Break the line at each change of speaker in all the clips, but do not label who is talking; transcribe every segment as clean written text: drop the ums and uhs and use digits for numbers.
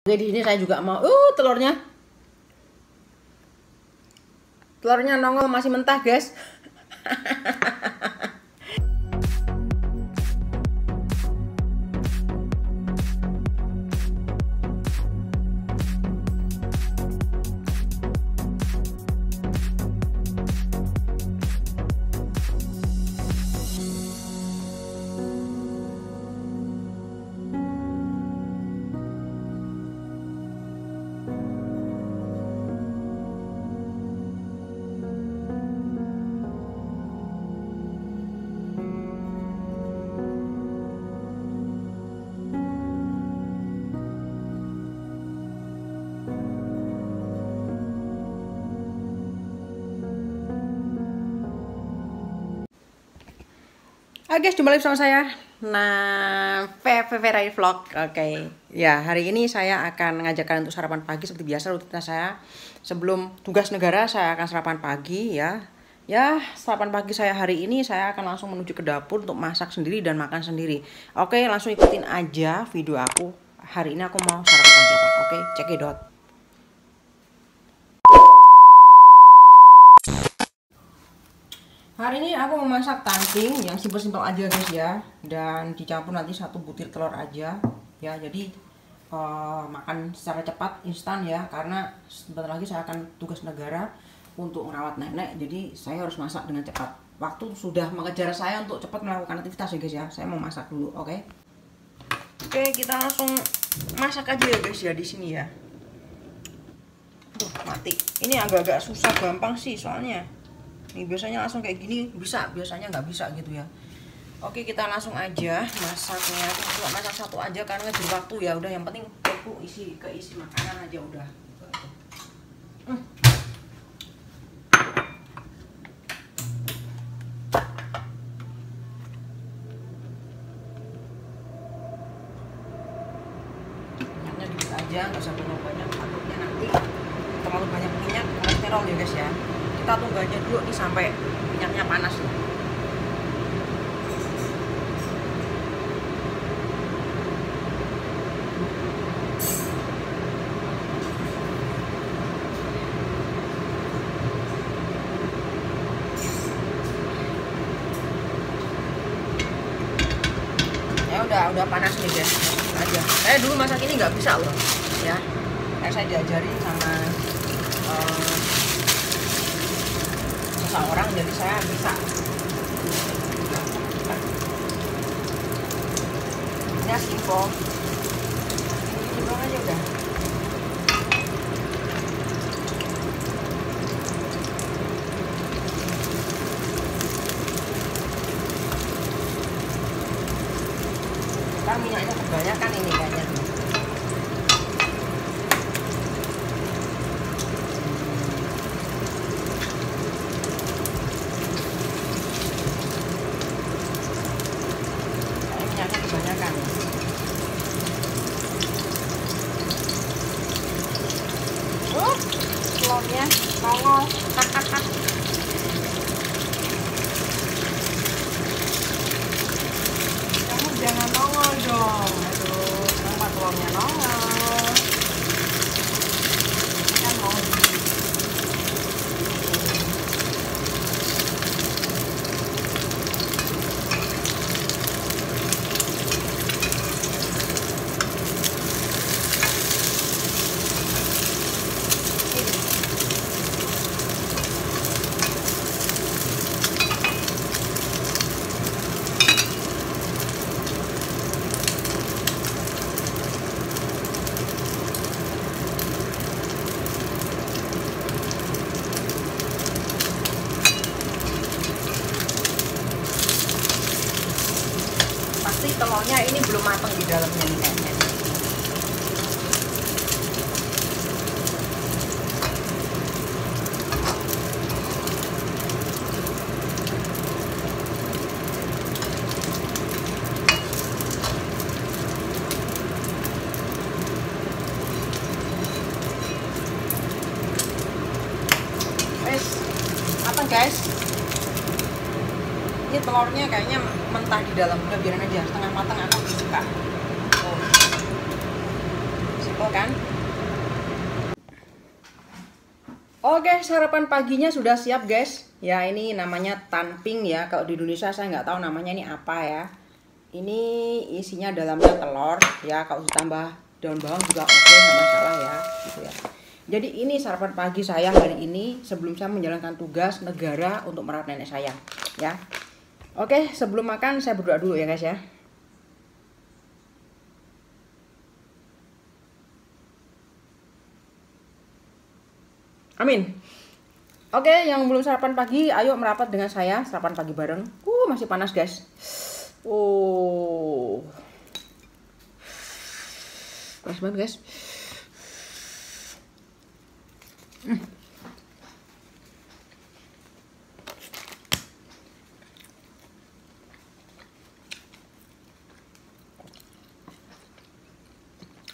Oke, di sini saya juga mau telurnya nongol masih mentah, guys. Oke guys, jumpa lagi sama saya. Nah, VV Vlog. Oke. Ya, hari ini saya akan ngajak kalian untuk sarapan pagi seperti biasa rutinitas saya. Sebelum tugas negara saya akan sarapan pagi ya. Ya, sarapan pagi saya hari ini saya akan langsung menuju ke dapur untuk masak sendiri dan makan sendiri. Oke, langsung ikutin aja video aku. Hari ini aku mau sarapan pagi apa? Oke, cekidot. Hari ini aku memasak tangking yang simpel-simpel aja guys ya, dan dicampur nanti 1 butir telur aja ya. Jadi makan secara cepat instan ya, karena sebentar lagi saya akan tugas negara untuk merawat nenek. Jadi saya harus masak dengan cepat. Waktu sudah mengejar saya untuk cepat melakukan aktivitas ya guys ya. Saya mau masak dulu, oke? Oke, kita langsung masak aja ya guys ya di sini ya. Tuh mati. Ini agak-agak susah gampang sih soalnya. Nih biasanya langsung kayak gini bisa, biasanya nggak bisa gitu ya. Oke, kita langsung aja masaknya. Aku cuma masak satu aja karena ngejar waktu ya. Udah, yang penting aku isi makanan aja udah. Minyaknya dikit aja, nggak usah banyak, takutnya nanti terlalu banyak minyak kolesterol ya guys ya. Kita tunggu aja dulu nih sampai minyaknya panas ya. Ya udah panas nih guys, aja. Saya dulu masak ini nggak bisa loh ya. Saya diajarin sama seseorang, jadi saya bisa. Ini simpel aja udah. Ntar minyaknya kebanyakan ini kayaknya. Kebanyakan telurnya nongol. Kamu jangan nongol dong. Aduh, kenapa telurnya nongol? Kan mau telurnya ini belum matang di dalamnya nih kayaknya. Apa guys? Ini telurnya kayaknya mentah di dalam, udah biarin aja setengah matang, aku suka. simple kan. Oke, sarapan paginya sudah siap guys. Ya, ini namanya tanping ya. Kalau di Indonesia saya nggak tahu namanya ini apa ya. Ini isinya dalamnya telur ya. Kalau ditambah daun bawang juga oke, nggak masalah ya. Gitu ya. Jadi ini sarapan pagi saya hari ini sebelum saya menjalankan tugas negara untuk merawat nenek saya ya. Oke, sebelum makan saya berdoa dulu ya guys ya. Amin. Oke, yang belum sarapan pagi, ayo merapat dengan saya sarapan pagi bareng. Masih panas guys. Panas banget guys.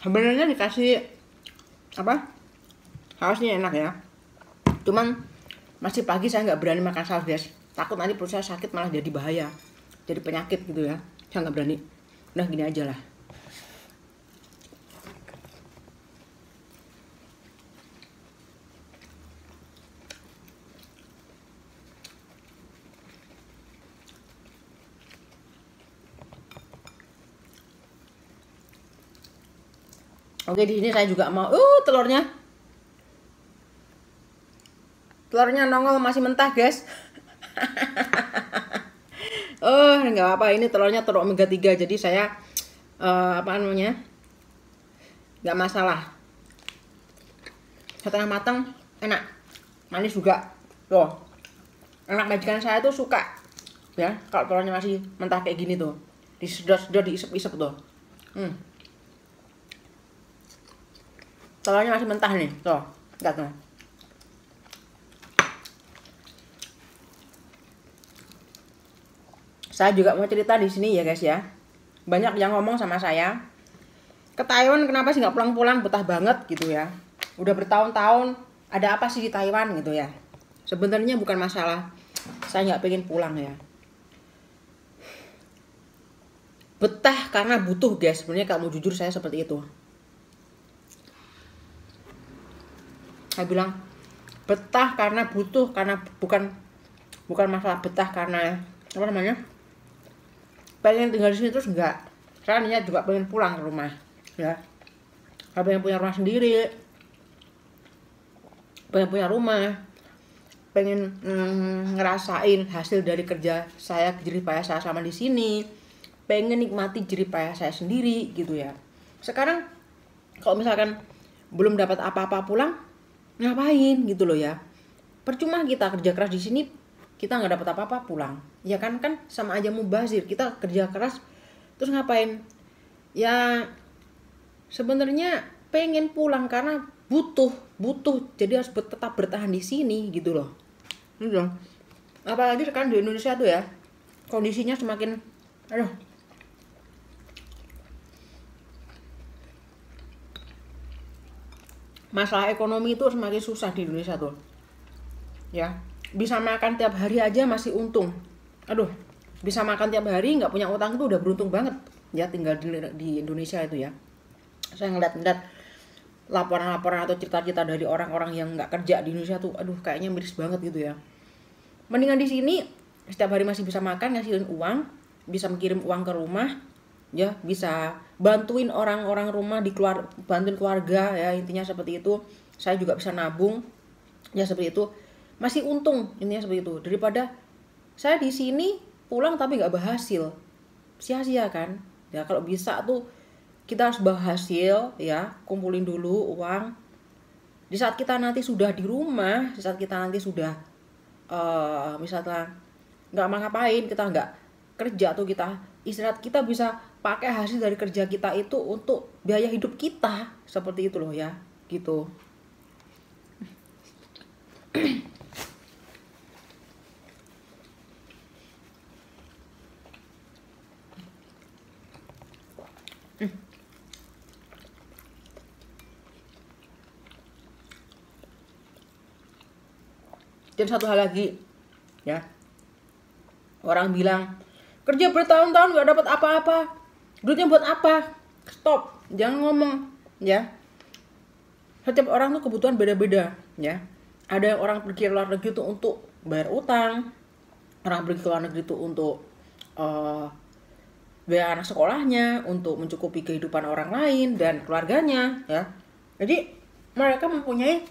Sebenarnya dikasih apa? Sausnya enak ya. Cuman masih pagi saya nggak berani makan saus guys. Takut nanti perut saya sakit malah jadi bahaya. Jadi penyakit gitu ya. Saya nggak berani. Udah gini aja lah. Oke, di sini saya juga mau telurnya. Telurnya nongol masih mentah, guys. Nggak apa-apa, ini telurnya telur omega 3. Jadi saya apa namanya? Nggak masalah. Setengah matang, enak. Manis juga. Tuh. Anak majikan saya tuh suka ya, kalau telurnya masih mentah kayak gini tuh. Disedot-sedot, diisep-isep tuh. Telurnya masih mentah nih, tuh, lihat tuh. Saya juga mau cerita di sini ya guys ya. Banyak yang ngomong sama saya, ke Taiwan kenapa sih nggak pulang-pulang, betah banget gitu ya. Udah bertahun-tahun, ada apa sih di Taiwan gitu ya. Sebenarnya bukan masalah saya nggak pengen pulang ya. Betah karena butuh guys. Sebenarnya kalau mau jujur saya seperti itu. Saya bilang betah karena butuh, karena bukan masalah betah karena apa namanya, pengen tinggal di sini terus enggak. Saya niat juga pengen pulang ke rumah ya. Saya pengen punya rumah sendiri, pengen punya rumah, pengen ngerasain hasil dari kerja saya, jerih payah saya sama di sini, pengen nikmati jerih payah saya sendiri gitu ya. Sekarang kalau misalkan belum dapat apa-apa pulang, ngapain gitu loh ya. Percuma kita kerja keras di sini, kita nggak dapat apa-apa pulang ya kan sama aja mubazir. Kita kerja keras terus ngapain ya. Sebenarnya pengen pulang karena butuh, jadi harus tetap bertahan di sini gitu loh. Gitu. Apalagi sekarang di Indonesia tuh ya, kondisinya semakin masalah ekonomi itu semakin susah di Indonesia tuh ya. Bisa makan tiap hari aja masih untung. Bisa makan tiap hari nggak punya utang itu udah beruntung banget ya, tinggal di Indonesia itu ya. Saya ngeliat laporan-laporan atau cerita-cerita dari orang-orang yang nggak kerja di Indonesia tuh, kayaknya miris banget gitu ya. Mendingan di sini setiap hari masih bisa makan, ngasilin uang, bisa mengirim uang ke rumah ya, bisa bantuin orang-orang rumah, bantuin keluarga ya, intinya seperti itu. Saya juga bisa nabung ya, seperti itu. Masih untung intinya seperti itu, daripada saya di sini pulang tapi nggak berhasil, sia-sia kan ya. Kalau bisa tuh kita harus berhasil ya, kumpulin dulu uang. Di saat kita nanti sudah di rumah, di saat kita nanti sudah misalnya nggak mau ngapain, kita nggak kerja atau kita istirahat, kita bisa pakai hasil dari kerja kita itu untuk biaya hidup kita, seperti itu loh ya gitu. Dan satu hal lagi ya, orang bilang kerja bertahun-tahun gak dapat apa-apa, duitnya buat apa? Stop, jangan ngomong ya. Setiap orang tuh kebutuhan beda-beda ya. Ada orang pergi ke luar negeri tuh untuk bayar utang, orang pergi ke luar negeri tuh untuk biaya anak sekolahnya, untuk mencukupi kehidupan orang lain dan keluarganya ya. Jadi mereka mempunyai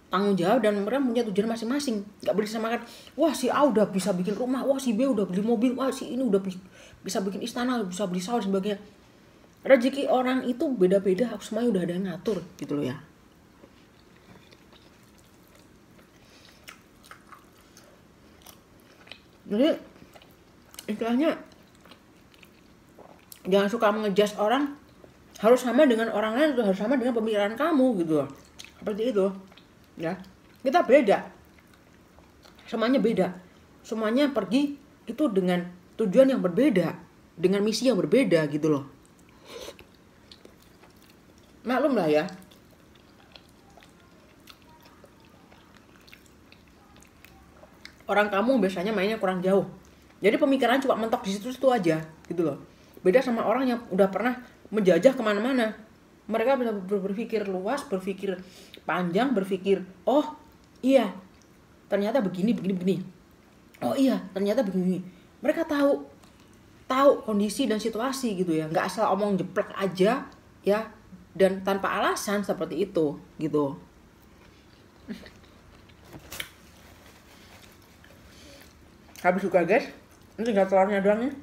tanggung jawab dan mereka punya tujuan masing-masing. Gak boleh disamakan, wah si A udah bisa bikin rumah, wah si B udah beli mobil, wah si ini udah bisa bikin istana, bisa beli sawah dan sebagainya. Rezeki orang itu beda-beda, semuanya udah ada yang ngatur gitu loh ya. Jadi istilahnya jangan suka ngejudge orang harus sama dengan orang lain atau harus sama dengan pemikiran kamu gitu loh. Seperti itu ya. Kita beda, semuanya beda, semuanya pergi itu dengan tujuan yang berbeda, dengan misi yang berbeda gitu loh. Maklum lah ya, orang kamu biasanya mainnya kurang jauh, jadi pemikiran cuma mentok di situ aja gitu loh. Beda sama orang yang udah pernah menjajah kemana-mana. Mereka bisa berpikir luas, berpikir panjang, berpikir oh iya ternyata begini. Oh iya ternyata begini. Mereka tahu kondisi dan situasi gitu ya, nggak asal omong jeplak aja ya, dan tanpa alasan seperti itu gitu. Habis juga guys, ini tinggal telurnya doang nih.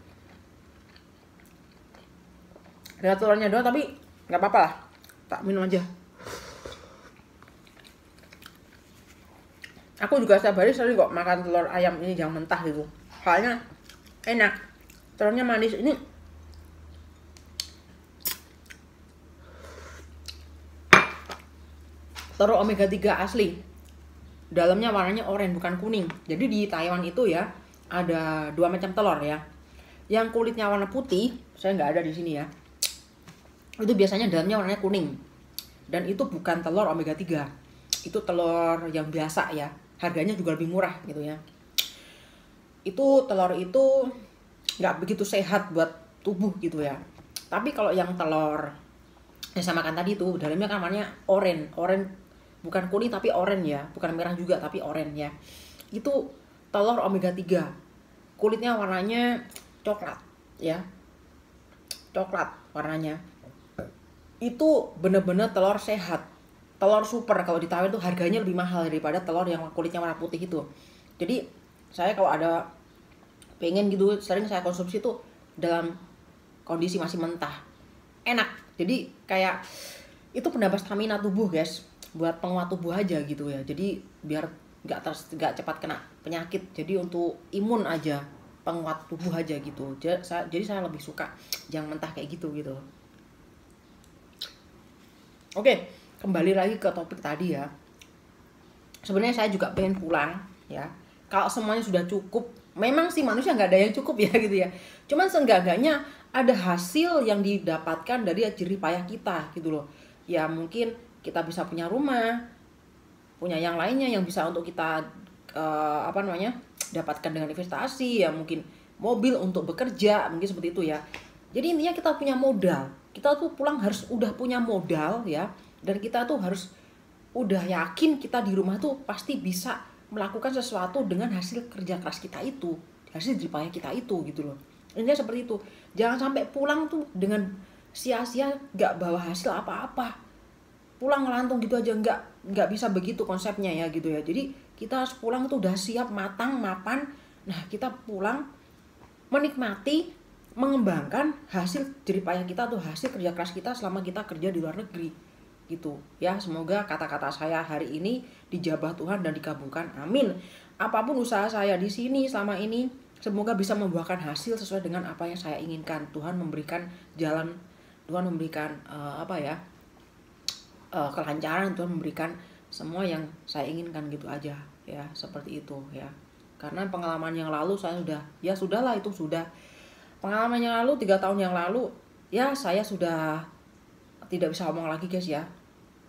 Tinggal telurnya doang tapi nggak apa-apa lah, tak minum aja. Aku juga setiap hari sering kok makan telur ayam ini yang mentah gitu, soalnya enak, telurnya manis. Ini telur omega 3 asli, dalamnya warnanya oranye bukan kuning. Jadi di Taiwan itu ya ada 2 macam telur ya. Yang kulitnya warna putih, saya nggak ada di sini ya, itu biasanya dalamnya warnanya kuning. Dan itu bukan telur omega 3, itu telur yang biasa ya, harganya juga lebih murah gitu ya. Itu telur itu nggak begitu sehat buat tubuh gitu ya. Tapi kalau yang telur yang saya makan tadi itu dalamnya kan warnanya oranye, bukan kuning tapi oranye ya, bukan merah juga tapi oranye ya. Itu telur omega 3, kulitnya warnanya coklat ya, coklat warnanya. Itu bener-bener telur sehat, telur super. Kalau di Taiwan itu harganya lebih mahal daripada telur yang kulitnya warna putih itu. Jadi saya kalau ada pengen gitu sering saya konsumsi tuh dalam kondisi masih mentah, enak. Jadi kayak itu penambah stamina tubuh guys, buat penguat tubuh aja gitu ya. Jadi biar nggak cepat kena penyakit, jadi untuk imun aja, penguat tubuh aja gitu. Jadi saya lebih suka yang mentah kayak gitu. Oke, kembali lagi ke topik tadi ya. Sebenarnya saya juga pengen pulang ya. Kalau semuanya sudah cukup, memang sih manusia nggak ada yang cukup ya gitu ya. Cuman seenggak-enggaknya ada hasil yang didapatkan dari jerih payah kita gitu loh. Ya mungkin kita bisa punya rumah, punya yang lainnya yang bisa untuk kita dapatkan dengan investasi ya, mungkin mobil untuk bekerja, mungkin seperti itu ya. Jadi intinya kita punya modal. Kita tuh pulang harus udah punya modal ya, dan kita tuh harus udah yakin kita di rumah tuh pasti bisa melakukan sesuatu dengan hasil kerja keras kita itu, hasil jerih payah kita itu gitu loh. Intinya seperti itu. Jangan sampai pulang tuh dengan sia-sia gak bawa hasil apa-apa, pulang ngelantung gitu aja. Nggak bisa begitu konsepnya ya gitu ya. Jadi kita harus pulang tuh udah siap, matang, mapan. Nah kita pulang menikmati, mengembangkan hasil jerih payah kita tuh, hasil kerja keras kita selama kita kerja di luar negeri gitu ya. Semoga kata-kata saya hari ini dijabah Tuhan dan dikabulkan, amin. Apapun usaha saya di sini selama ini, semoga bisa membuahkan hasil sesuai dengan apa yang saya inginkan. Tuhan memberikan jalan, Tuhan memberikan kelancaran, Tuhan memberikan semua yang saya inginkan gitu aja ya, seperti itu ya. Karena pengalaman yang lalu saya sudahlah, itu sudah pengalaman yang lalu, 3 tahun yang lalu ya, saya sudah tidak bisa ngomong lagi guys ya.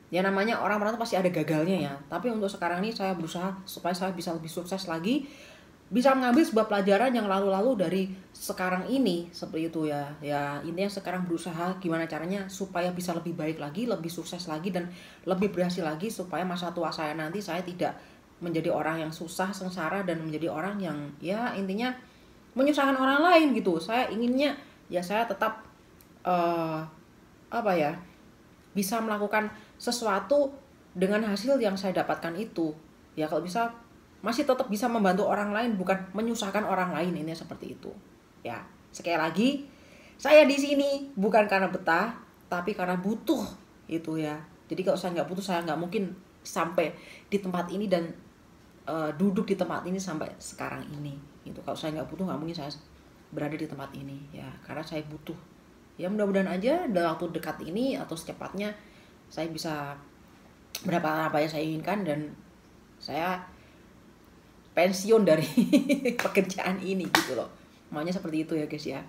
Ya namanya orang-orang itu pasti ada gagalnya ya. Tapi untuk sekarang ini saya berusaha supaya saya bisa lebih sukses lagi, bisa mengambil sebuah pelajaran yang lalu-lalu dari sekarang ini, seperti itu ya. Ya intinya sekarang berusaha gimana caranya supaya bisa lebih baik lagi, lebih sukses lagi, dan lebih berhasil lagi, supaya masa tua saya nanti saya tidak menjadi orang yang susah, sengsara, dan menjadi orang yang ya intinya menyusahkan orang lain gitu. Saya inginnya ya saya tetap apa ya, bisa melakukan sesuatu dengan hasil yang saya dapatkan itu. Ya kalau bisa masih tetap bisa membantu orang lain, bukan menyusahkan orang lain, ini seperti itu. Ya, sekali lagi saya di sini bukan karena betah, tapi karena butuh itu ya. Jadi kalau saya nggak butuh, saya nggak mungkin sampai di tempat ini dan duduk di tempat ini sampai sekarang ini. Itu kalau saya nggak butuh, nggak mungkin saya berada di tempat ini ya, karena saya butuh. Ya mudah-mudahan aja dalam waktu dekat ini atau secepatnya saya bisa mendapatkan apa yang saya inginkan dan saya pensiun dari pekerjaan ini gitu loh. Maunya seperti itu ya guys ya.